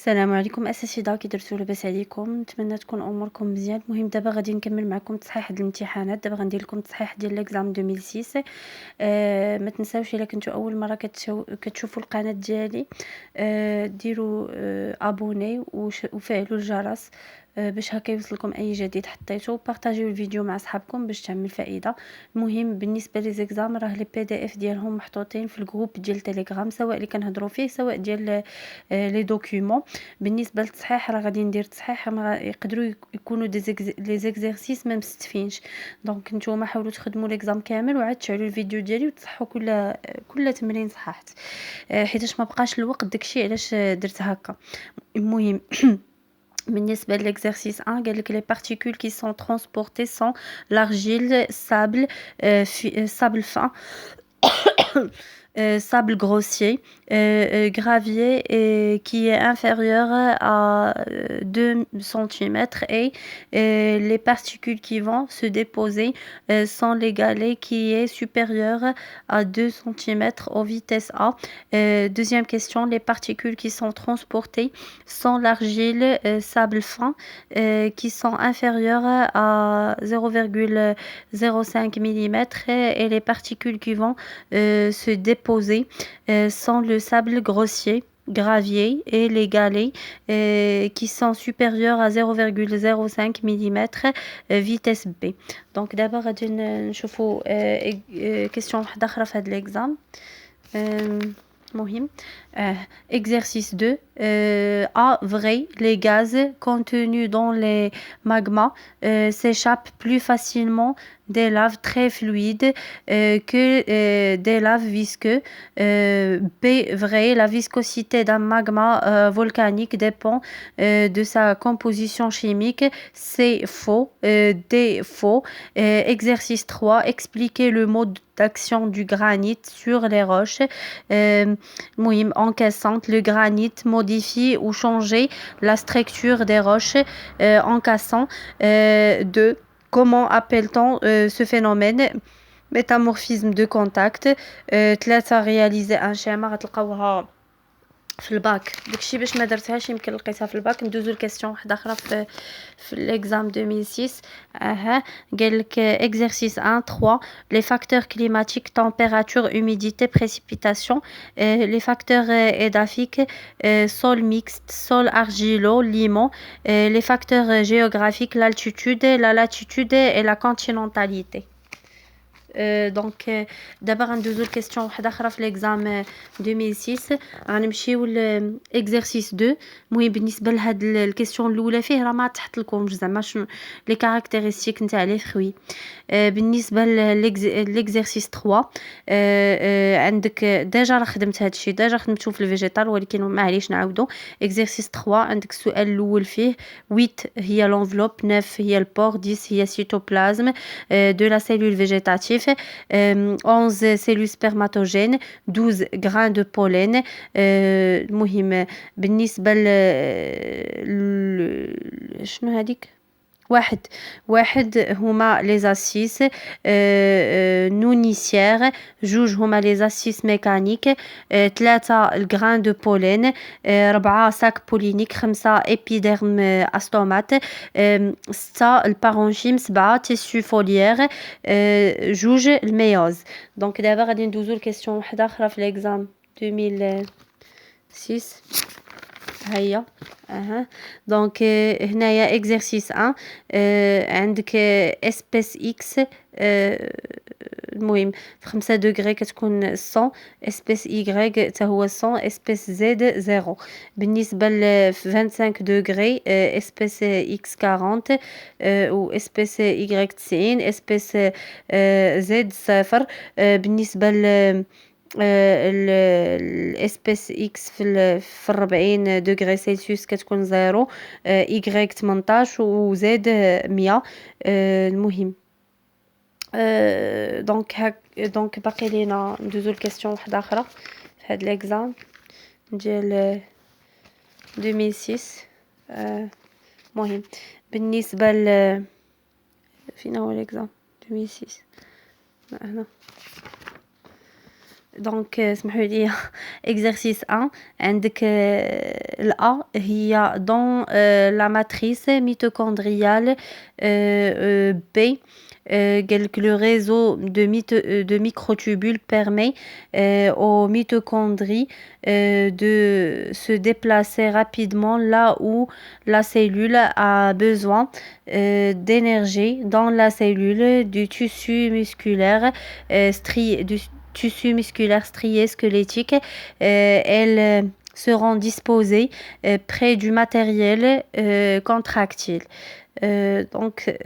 السلام عليكم أساتذة، كي درتو لاباس عليكم؟ نتمنى تكون أموركم مزيان. المهم دابا غادي نكمل معكم تصحيح د الامتحانات. دابا غندير لكم تصحيح ديال ليكزام 2006. ما تنساوش الا كنتو اول مره كتشوفوا القناه ديالي، ديروا ابوني وفعلوا الجرس، باش هكا يوصلكم اي جديد حطيتو. بارطاجيو الفيديو مع صحابكم باش تعمل فائده. المهم بالنسبه لي زيكزام راه لي بي دي اف ديالهم محطوطين في الجروب ديال تيليجرام، سواء اللي كنهضروا فيه سواء ديال لي دوكيومون. بالنسبه للتصحيح راه غادي ندير تصحيح، يقدروا يكونوا لي زيكزيرسيس ما مستفينش. دونك نتوما حاولوا تخدموا ليكزام كامل وعاد تشعلوا الفيديو ديالي وتصحوا كل تمرين صححت، حيتاش ما بقاش الوقت. داكشي علاش درت هكا. المهم بالنسبه للexercice 1 قال لك les particules qui sont transportées sont l'argile, sable, sable fin, sable grossier, gravier qui est inférieur à 2 cm et les particules qui vont se déposer sont les galets qui est supérieur à 2 cm au vitesse A. Deuxième question, les particules qui sont transportées sont l'argile, sable fin, qui sont inférieures à 0,05 mm et les particules qui vont se déposer sont le sable grossier, gravier et les galets qui sont supérieurs à 0,05 mm vitesse B. Donc d'abord غادي نشوفوا question واحده اخرى في هذا l'examen. مهم. Exercice 2. A vrai, les gaz contenus dans les magmas s'échappent plus facilement des laves très fluides que des laves visqueuses. B vrai, la viscosité d'un magma volcanique dépend de sa composition chimique. C faux. D faux. Exercice 3. Expliquer le mode d'action du granit sur les roches encassantes. Le granit modifie ou change la structure des roches encassant. De comment appelle-t-on ce phénomène? Métamorphisme de contact. ثلاثة réaliser un schéma غتلقاوها في الباك. داكشي باش ما درتهاش يمكن لقيتها في الباك. ندوزو لكاستيون واحده اخرى في l'examen 2006. قال لك exercice 1 3 les facteurs climatiques température humidité précipitation. Les facteurs édaphiques sol mixte, sol argileux, limon. Les facteurs géographiques l'altitude, la latitude et la continentalité. دونك دابا غندوزو لكاستيون واحده اخرى في ليكزام 2006. غنمشيو لاكزرسيس 2. المهم بالنسبه لهاد الكاستيون الاولى فيه راه ما تحط لكمش زعما شنو لي كاركتيرستيك نتاع لي فروي. بالنسبه للاكزرسيس 3 عندك ديجا راه خدمت هادشي، ديجا خدمتو في الفيجيتال ولكن ما عليش نعاودو. اكزرسيس 3 عندك السؤال الاول فيه 8 هي لونفلوب، 9 هي البور، 10 هي السيتوبلازم de la cellule végétative, 11 cellules spermatogènes, 12 grains de pollen. المهم بالنسبة شنو هذيك واحد هما لي زاسيس نونيسيير، جوج هما لي زاسيس ميكانيك، 3 الغران دو بولين، 4 ساك بولينيك، 5 ابيديرم استومات، 6 البارونشيم، 7 تيسيو فوليير، جوج الميوز. دونك دابا غادي ندوزو لكاستيون واحده اخرى في ليكزام 2006. هيا دونك هنايا اكزرسيس 1. عندك اسبيس اكس، المهم في 5 دوغري كتكون 100، اسبيس ايغريك حتى هو 100، اسبيس زد 0. بالنسبه ل 25 دوغري اسبيس اكس 40 و اسبيس ايغريك 90، اسبيس زد 0. بالنسبه ل الاسبيس اكس في 40 دوغري سلسيوس كتكون 0، ايغريك 18 و زد 100. المهم دونك باقي لينا ندوزو لكاستيون واحده اخرى في هاد ليكزام ديال 2006. المهم بالنسبه فين هو ليكزام 2006 هنا دونك اسمحوا لي exercice 1 عندك الأ هي dans la matrice mitochondriale B قال لك le réseau de microtubules permet aux mitochondries de se déplacer rapidement là où la cellule a besoin d'énergie dans la cellule du tissu musculaire strié squelettique. Elles seront disposées près du matériel contractile. دونك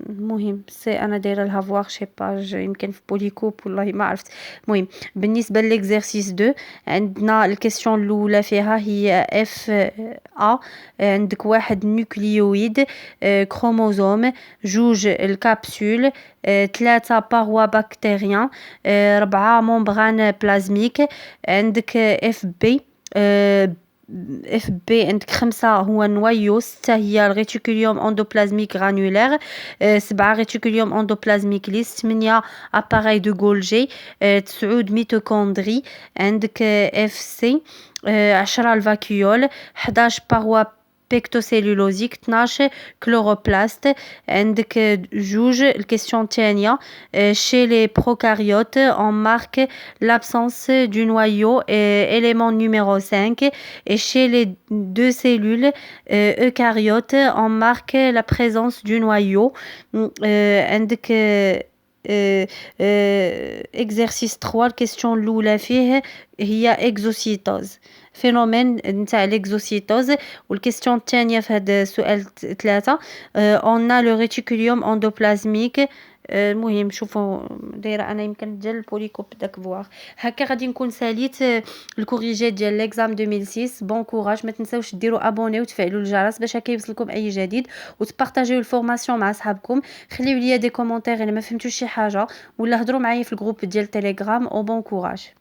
المهم سي انا دايره لها فواغ شي باج يمكن في بوليكوب والله ما عرفت. المهم بالنسبه لليكزرسيس 2 عندنا الكيسيون الاولى فيها هي اف ا عندك واحد نيوكليويد كروموزوم جوج الكابسول ثلاثة باروا بكتيريان ربعة ممبران بلازميك عندك اف بي اف بي عندك 5 هو نوايو 6 هي الريتيكوليوم اندوبلازميك غرانولير 7 ريتيكوليوم اندوبلازميك ليس 8 اباراي دو غولجي 9 ميتوكوندري عندك اف سي 10 الفاكيول 11 باروا بيكتوسيلولوزيك 12 كلوروبلاست عندك جوج الكيسيون الثانية chez les prokaryotes on marque l'absence du noyau élément numéro 5 et chez les deux cellules eucaryotes on marque la présence du noyau عندك exercice 3 الكيسيون الأولى فيه هي exocytose فينومين نتاع ليكزوسيتوز والكيستيون الثانيه في هذا السؤال 3 اون لو ريتيكوليوم اندوبلازميك. المهم شوفوا دايره انا يمكن ديال البوليكوب داك فواغ هكا غادي نكون ساليت الكوريجي ديال ليكزام 2006. بون كوراج، ما تنساوش ديروا ابوني وتفعلوا الجرس باش هكا يوصلكم اي جديد وتبارطاجيو الفورماسيون مع صحابكم. خليو لي دي كومونتير الا ما فهمتوش شي حاجه ولا هضروا معايا في الجروب ديال تيليجرام. او بون كوراج.